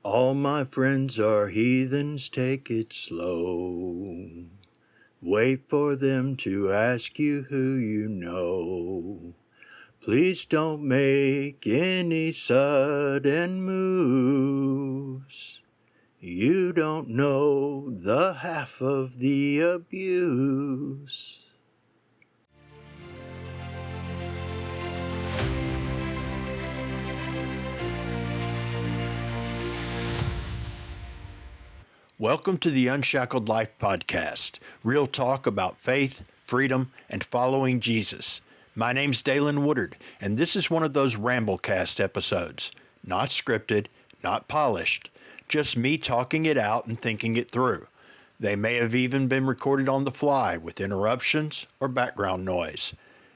All my friends are heathens, take it slow. Wait for them to ask you who you know. Please don't make any sudden moves. You don't know the half of the abuse. Welcome to the Unshackled Life Podcast, real talk about faith, freedom, and following Jesus. My name's Dalen Woodard, and this is one of those Ramblecast episodes. Not scripted, not polished, just me talking it out and thinking it through. They may have even been recorded on the fly with interruptions or background noise.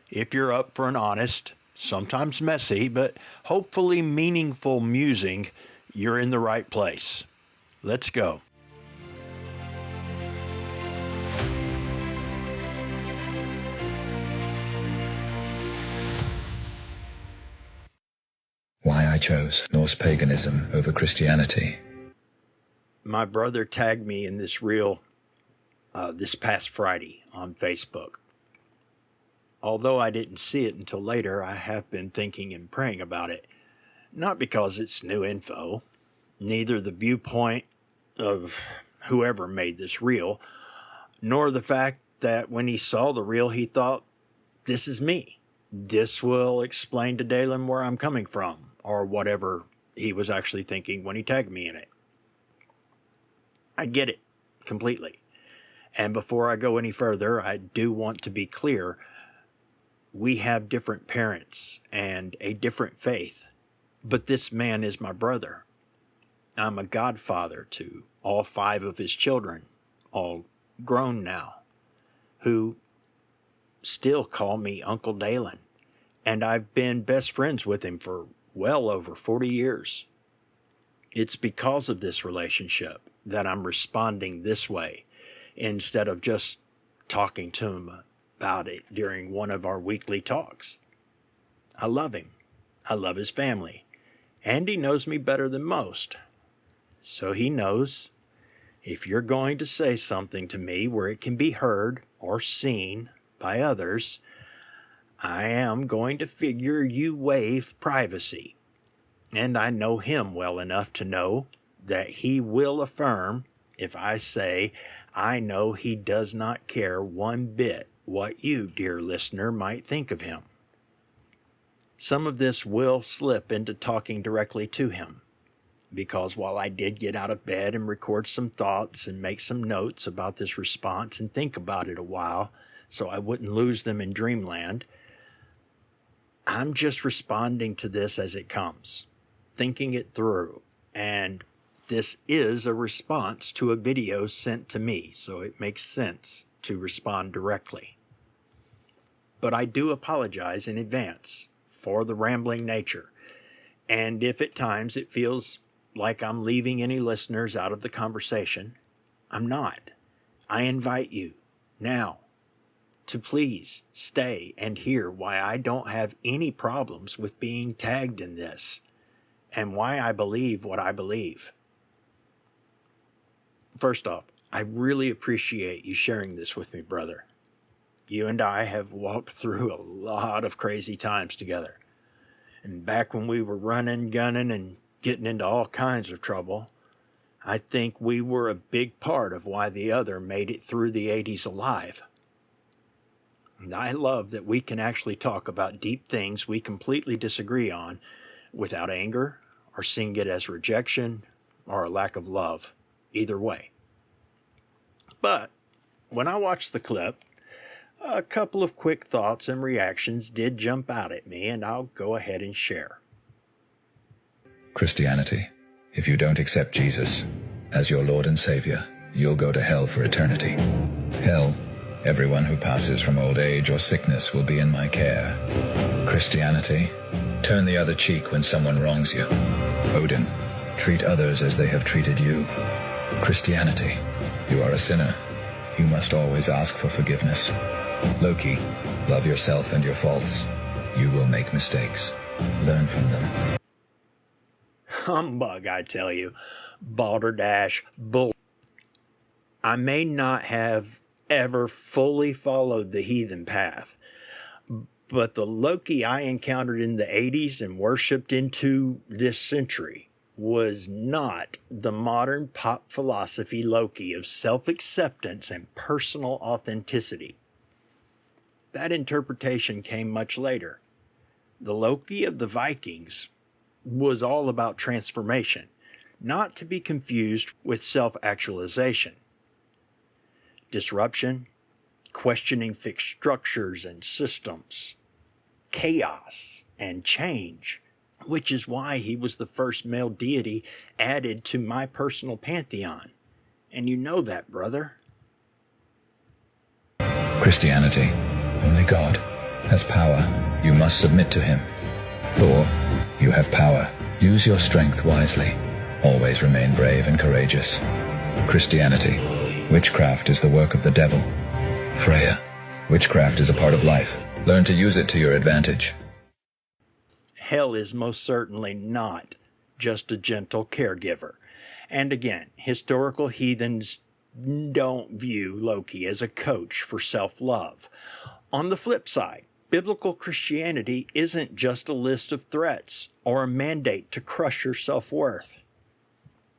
If you're up for an honest, sometimes messy, but hopefully meaningful musing, you're in the right place. Let's go. Why I chose Norse paganism over Christianity. My brother tagged me in this reel this past Friday on Facebook. Although I didn't see it until later, I have been thinking and praying about it. Not because it's new info, neither the viewpoint of whoever made this reel, nor the fact that when he saw the reel, he thought, this is me. This will explain to Dalen where I'm coming from, or whatever he was actually thinking when he tagged me in it. I get it completely. And before I go any further, I do want to be clear. We have different parents and a different faith, but this man is my brother. I'm a godfather to all 5 of his children, all grown now, who still call me Uncle Dalen, and I've been best friends with him for well over 40 years. It's because of this relationship that I'm responding this way instead of just talking to him about it during one of our weekly talks. I love him. I love his family. And he knows me better than most. So he knows if you're going to say something to me where it can be heard or seen by others, I am going to figure you waive privacy. And I know him well enough to know that he will affirm if I say I know he does not care one bit what you, dear listener, might think of him. Some of this will slip into talking directly to him, because while I did get out of bed and record some thoughts and make some notes about this response and think about it a while so I wouldn't lose them in dreamland, I'm just responding to this as it comes, thinking it through, and this is a response to a video sent to me, so it makes sense to respond directly. But I do apologize in advance for the rambling nature, and if at times it feels like I'm leaving any listeners out of the conversation, I'm not. I invite you now to please stay and hear why I don't have any problems with being tagged in this and why I believe what I believe. First off, I really appreciate you sharing this with me, brother. You and I have walked through a lot of crazy times together. And back when we were running, gunning, and getting into all kinds of trouble, I think we were a big part of why the other made it through the 80s alive. And I love that we can actually talk about deep things we completely disagree on without anger or seeing it as rejection or a lack of love, either way. But when I watched the clip, a couple of quick thoughts and reactions did jump out at me, and I'll go ahead and share. Christianity. If you don't accept Jesus as your Lord and Savior, you'll go to hell for eternity. Hell, everyone who passes from old age or sickness will be in my care. Christianity. Turn the other cheek when someone wrongs you. Odin. Treat others as they have treated you. Christianity. You are a sinner. You must always ask for forgiveness. Loki. Love yourself and your faults. You will make mistakes. Learn from them. Humbug, I tell you. Balderdash bull. I may not have ever fully followed the heathen path, but the Loki I encountered in the 80s and worshipped into this century was not the modern pop philosophy Loki of self-acceptance and personal authenticity. That interpretation came much later. The Loki of the Vikings was all about transformation, not to be confused with self-actualization. Disruption, questioning fixed structures and systems, chaos and change, which is why he was the first male deity added to my personal pantheon. And you know that, brother. Christianity, only God, has power. You must submit to him. Thor, you have power. Use your strength wisely. Always remain brave and courageous. Christianity, witchcraft is the work of the devil. Freya, witchcraft is a part of life. Learn to use it to your advantage. Hell is most certainly not just a gentle caregiver. And again, historical heathens don't view Loki as a coach for self-love. On the flip side, biblical Christianity isn't just a list of threats or a mandate to crush your self-worth.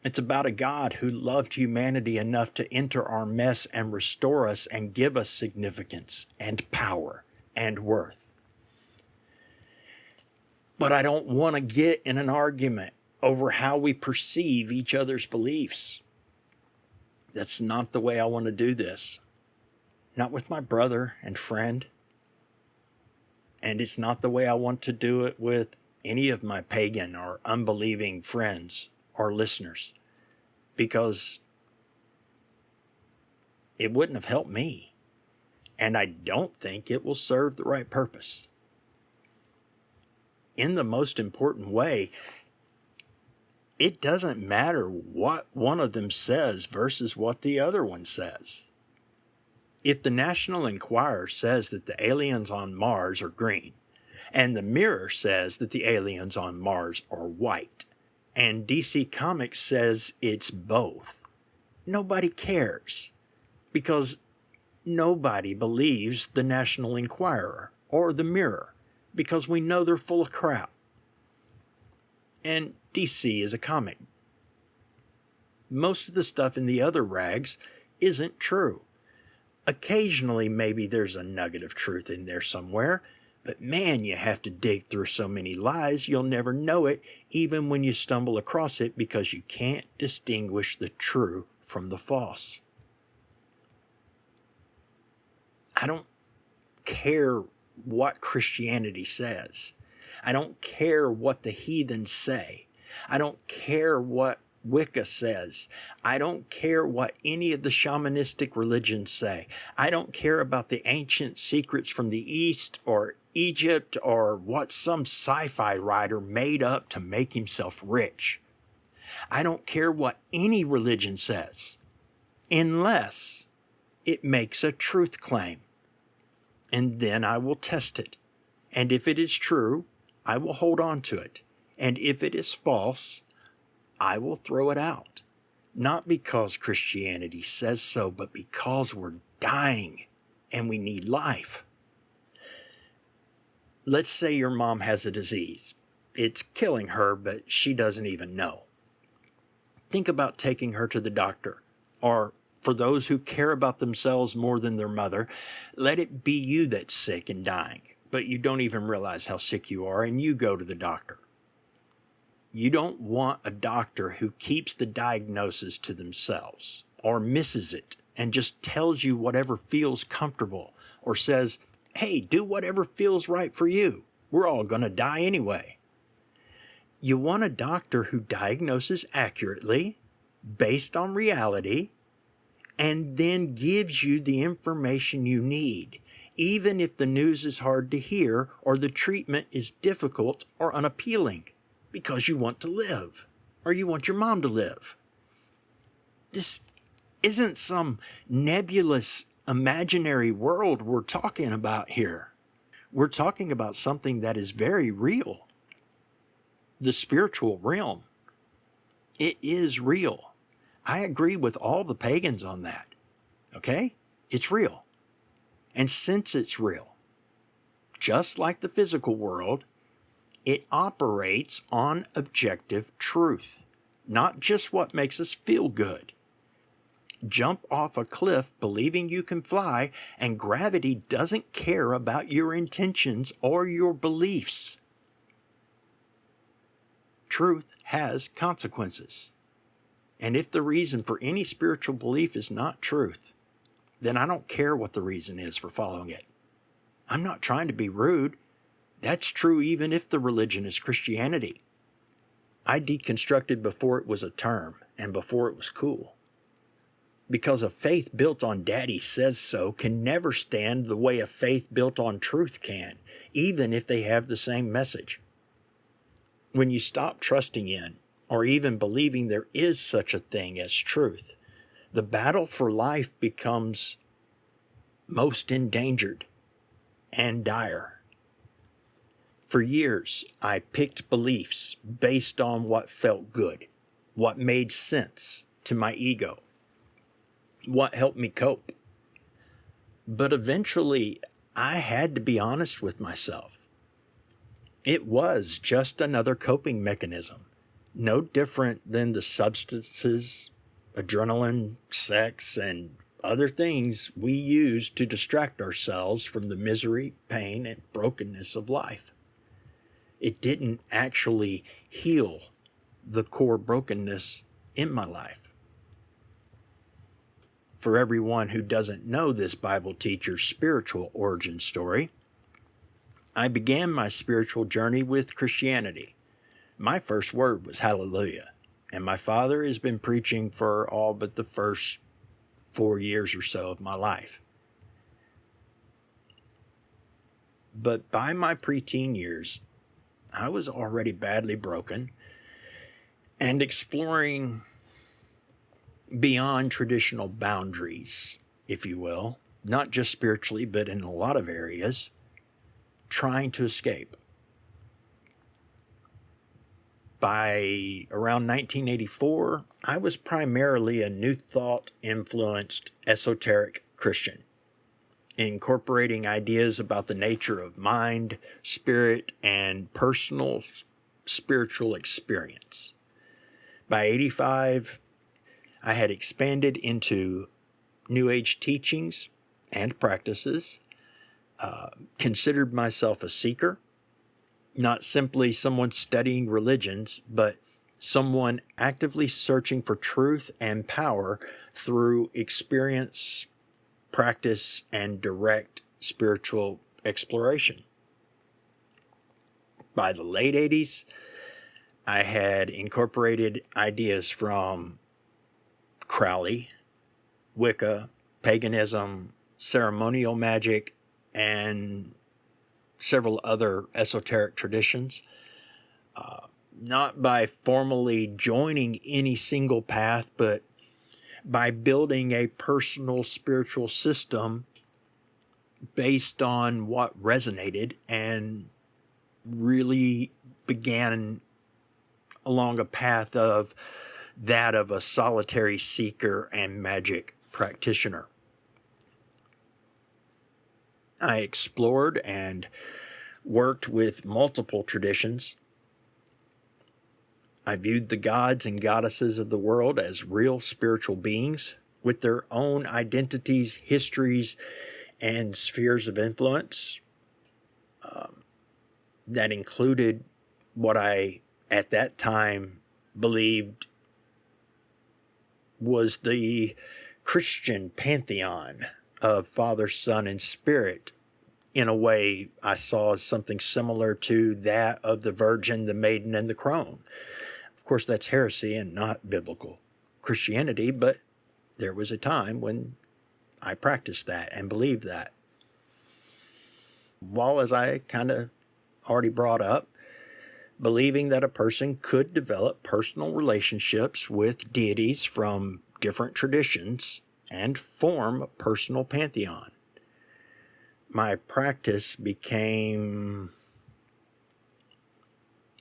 It's about a God who loved humanity enough to enter our mess and restore us and give us significance and power and worth. But I don't want to get in an argument over how we perceive each other's beliefs. That's not the way I want to do this. Not with my brother and friend. And it's not the way I want to do it with any of my pagan or unbelieving friends or listeners, because it wouldn't have helped me. And I don't think it will serve the right purpose. In the most important way, it doesn't matter what one of them says versus what the other one says. If the National Enquirer says that the aliens on Mars are green, and the Mirror says that the aliens on Mars are white, and DC Comics says it's both, nobody cares, because nobody believes the National Enquirer or the Mirror, because we know they're full of crap. And DC is a comic. Most of the stuff in the other rags isn't true. Occasionally, maybe there's a nugget of truth in there somewhere, but man, you have to dig through so many lies you'll never know it, even when you stumble across it, because you can't distinguish the true from the false. I don't care what Christianity says. I don't care what the heathens say. I don't care what Wicca says. I don't care what any of the shamanistic religions say. I don't care about the ancient secrets from the East or Egypt or what some sci-fi writer made up to make himself rich. I don't care what any religion says, unless it makes a truth claim. And then I will test it. And if it is true, I will hold on to it. And if it is false, I will throw it out. Not because Christianity says so, but because we're dying and we need life. Let's say your mom has a disease. It's killing her, but she doesn't even know. Think about taking her to the doctor. Or for those who care about themselves more than their mother, let it be you that's sick and dying, but you don't even realize how sick you are, and you go to the doctor. You don't want a doctor who keeps the diagnosis to themselves or misses it and just tells you whatever feels comfortable or says, hey, do whatever feels right for you. We're all going to die anyway. You want a doctor who diagnoses accurately, based on reality, and then gives you the information you need, even if the news is hard to hear or the treatment is difficult or unappealing, because you want to live, or you want your mom to live. This isn't some nebulous imaginary world we're talking about here. We're talking about something that is very real. The spiritual realm. It is real. I agree with all the pagans on that. Okay? It's real. And since it's real, just like the physical world, it operates on objective truth, not just what makes us feel good. Jump off a cliff believing you can fly, and gravity doesn't care about your intentions or your beliefs. Truth has consequences. And if the reason for any spiritual belief is not truth, then I don't care what the reason is for following it. I'm not trying to be rude. That's true even if the religion is Christianity. I deconstructed before it was a term and before it was cool. Because a faith built on daddy says so can never stand the way a faith built on truth can, even if they have the same message. When you stop trusting in, or even believing there is such a thing as truth, the battle for life becomes most endangered and dire. For years, I picked beliefs based on what felt good, what made sense to my ego, what helped me cope. But eventually, I had to be honest with myself. It was just another coping mechanism, no different than the substances, adrenaline, sex, and other things we use to distract ourselves from the misery, pain, and brokenness of life. It didn't actually heal the core brokenness in my life. For everyone who doesn't know this Bible teacher's spiritual origin story, I began my spiritual journey with Christianity. My first word was hallelujah, and my father has been preaching for all but the first 4 years or so of my life. But by my preteen years, I was already badly broken and exploring beyond traditional boundaries, if you will, not just spiritually, but in a lot of areas, trying to escape. By around 1984, I was primarily a New Thought-influenced esoteric Christian, incorporating ideas about the nature of mind, spirit, and personal spiritual experience. By 85, I had expanded into New Age teachings and practices, considered myself a seeker, not simply someone studying religions, but someone actively searching for truth and power through experience, practice, and direct spiritual exploration. By the late 80s, I had incorporated ideas from Crowley, Wicca, paganism, ceremonial magic, and several other esoteric traditions. Not by formally joining any single path, but by building a personal spiritual system based on what resonated, and really began along a path of that of a solitary seeker and magic practitioner. I explored and worked with multiple traditions. I viewed the gods and goddesses of the world as real spiritual beings with their own identities, histories, and spheres of influence. That included what I, at that time, believed was the Christian pantheon of Father, Son, and Spirit. In a way, I saw as something similar to that of the Virgin, the Maiden, and the Crone. Of course, that's heresy and not biblical Christianity, but there was a time when I practiced that and believed that. While, as I kind of already brought up, believing that a person could develop personal relationships with deities from different traditions and form a personal pantheon. My practice became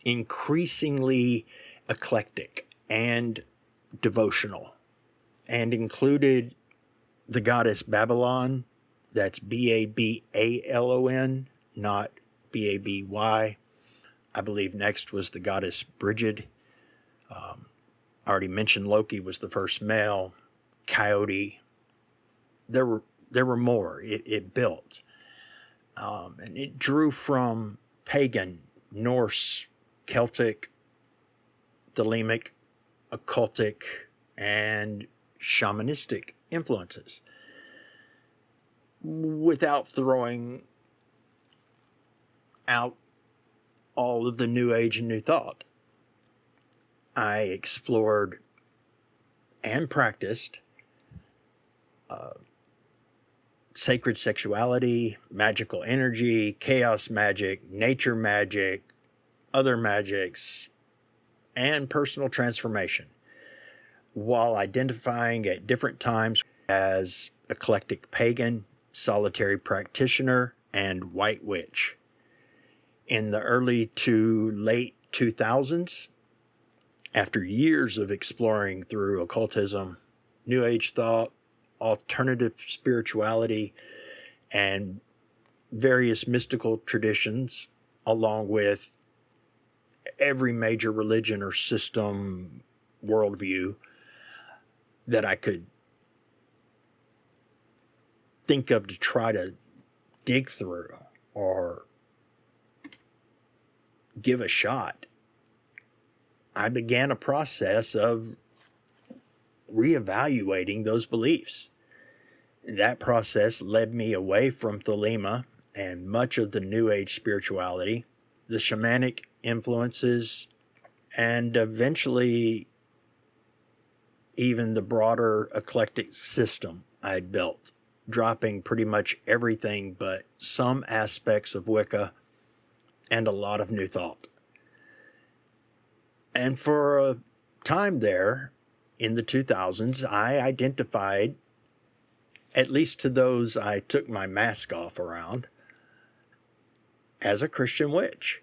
increasingly eclectic and devotional, and included the goddess Babylon. That's Babalon, not Baby. I believe next was the goddess Brigid. I already mentioned Loki was the first male. Coyote. There were more. It built. And it drew from pagan, Norse, Celtic, Thelemic, occultic, and shamanistic influences without throwing out all of the New Age and New Thought. I explored and practiced sacred sexuality, magical energy, chaos magic, nature magic, other magics, and personal transformation, while identifying at different times as eclectic pagan, solitary practitioner, and white witch. In the early to late 2000s, after years of exploring through occultism, New Age thought, alternative spirituality, and various mystical traditions, along with every major religion or system worldview that I could think of to try to dig through or give a shot, I began a process of reevaluating those beliefs. That process led me away from Thelema and much of the New Age spirituality, the shamanic influences, and eventually even the broader eclectic system I'd built, dropping pretty much everything but some aspects of Wicca and a lot of New Thought. And for a time there, in the 2000s, I identified, at least to those I took my mask off around, as a Christian witch,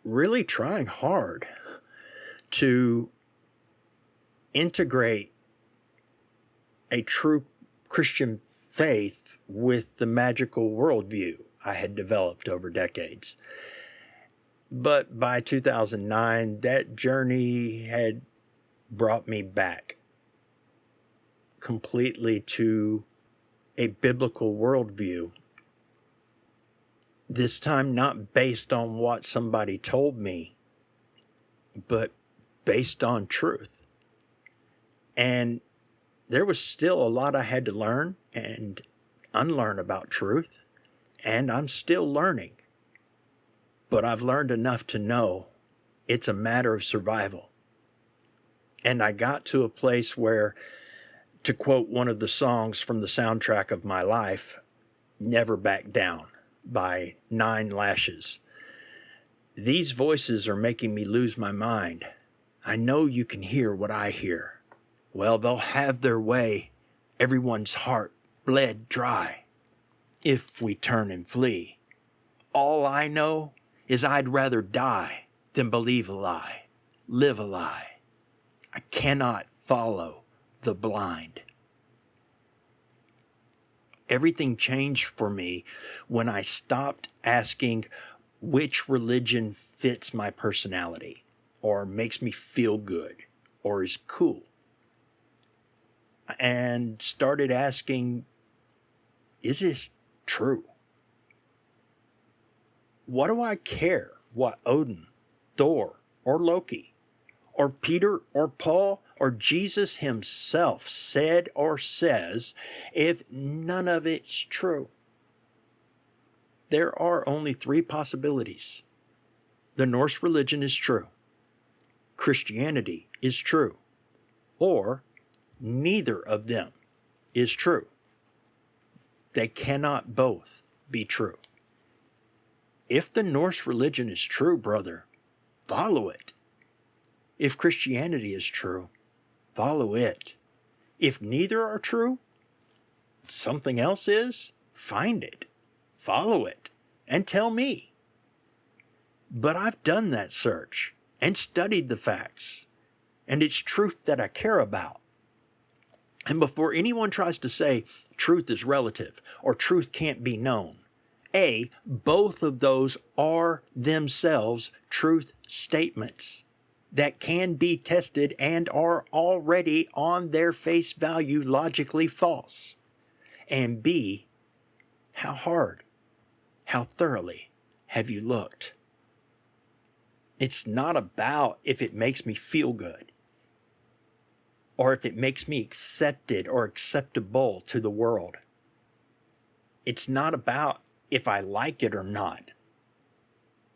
really trying hard to integrate a true Christian faith with the magical worldview I had developed over decades. But by 2009, that journey had brought me back completely to a biblical worldview. This time not based on what somebody told me, but based on truth. And there was still a lot I had to learn and unlearn about truth, and I'm still learning. But I've learned enough to know it's a matter of survival. And I got to a place where, to quote one of the songs from the soundtrack of my life, "Never Back Down" by Nine Lashes. These voices are making me lose my mind. I know you can hear what I hear. Well, they'll have their way. Everyone's heart bled dry if we turn and flee. All I know is I'd rather die than believe a lie, live a lie. I cannot follow the blind. Everything changed for me when I stopped asking which religion fits my personality or makes me feel good or is cool, and started asking, is this true? What do I care what Odin, Thor, or Loki, or Peter, or Paul, or Jesus himself said or says if none of it's true? There are only three possibilities. The Norse religion is true. Christianity is true. Or neither of them is true. They cannot both be true. If the Norse religion is true, brother, follow it. If Christianity is true, follow it. If neither are true, something else is, find it, follow it, and tell me. But I've done that search and studied the facts. and it's truth that I care about. And before anyone tries to say truth is relative or truth can't be known, both of those are themselves truth statements that can be tested and are already on their face value logically false. And B, how hard, how thoroughly have you looked? It's not about if it makes me feel good or if it makes me accepted or acceptable to the world. It's not about if I like it or not.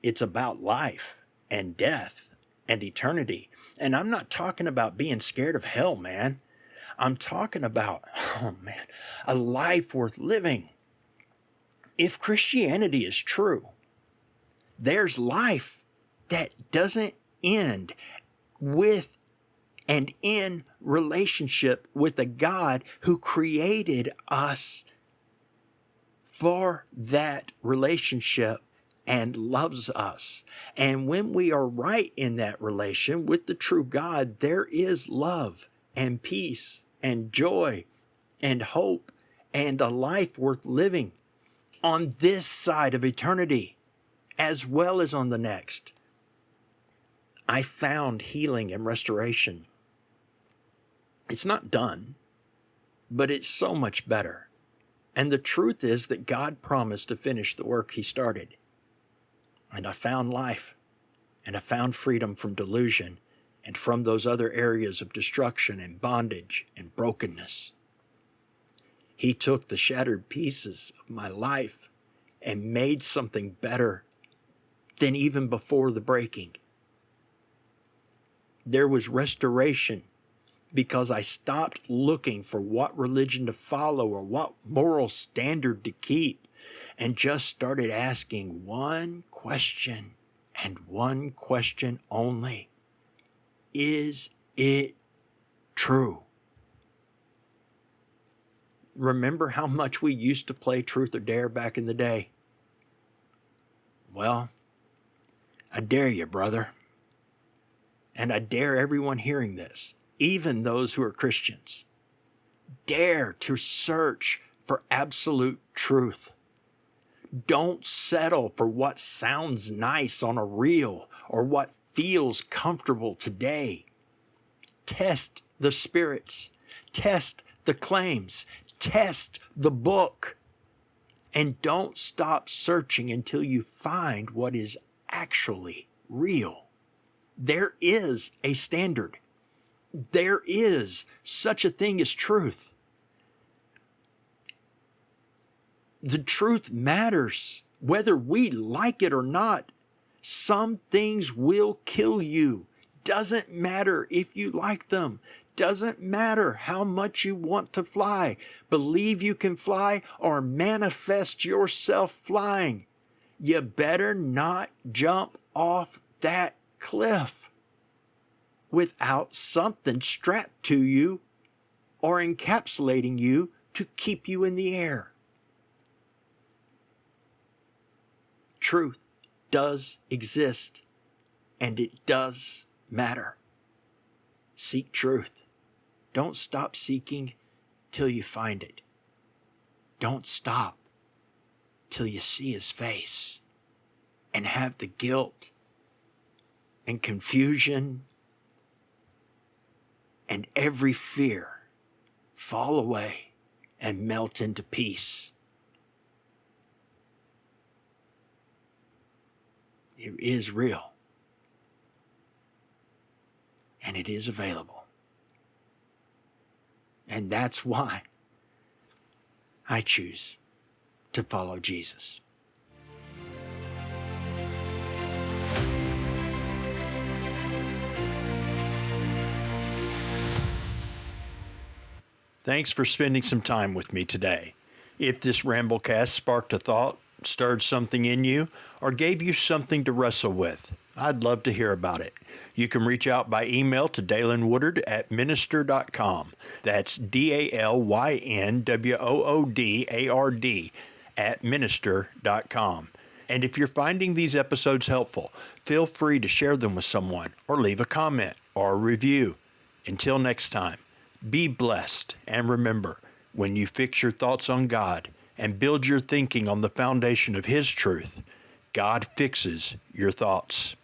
It's about life and death and eternity. And I'm not talking about being scared of hell, man. I'm talking about, a life worth living. If Christianity is true, there's life that doesn't end with and in relationship with a God who created us for that relationship and loves us. And when we are right in that relation with the true God, there is love and peace and joy and hope and a life worth living on this side of eternity as well as on the next. I found healing and restoration. It's not done, but it's so much better. And the truth is that God promised to finish the work he started. And I found life, and I found freedom from delusion and from those other areas of destruction and bondage and brokenness. He took the shattered pieces of my life and made something better than even before the breaking. There was restoration because I stopped looking for what religion to follow or what moral standard to keep and just started asking one question and one question only. Is it true? Remember how much we used to play Truth or Dare back in the day? Well, I dare you, brother. And I dare everyone hearing this, even those who are Christians, dare to search for absolute truth. Don't settle for what sounds nice on a reel or what feels comfortable today. Test the spirits, test the claims, test the book, and don't stop searching until you find what is actually real. There is a standard. There is such a thing as truth. The truth matters, whether we like it or not. Some things will kill you. Doesn't matter if you like them. Doesn't matter how much you want to fly. Believe you can fly or manifest yourself flying. You better not jump off that cliff without something strapped to you or encapsulating you to keep you in the air. Truth does exist, and it does matter. Seek truth. Don't stop seeking till you find it. Don't stop till you see his face and have the guilt and confusion and every fear fall away and melt into peace. It is real, and it is available. And that's why I choose to follow Jesus. Thanks for spending some time with me today. If this Ramblecast sparked a thought, stirred something in you, or gave you something to wrestle with, I'd love to hear about it. You can reach out by email to dalynwoodard@minister.com. That's DALYNWOODARD @minister.com. And if you're finding these episodes helpful, feel free to share them with someone or leave a comment or a review. Until next time, be blessed, and remember, when you fix your thoughts on God and build your thinking on the foundation of His truth, God fixes your thoughts.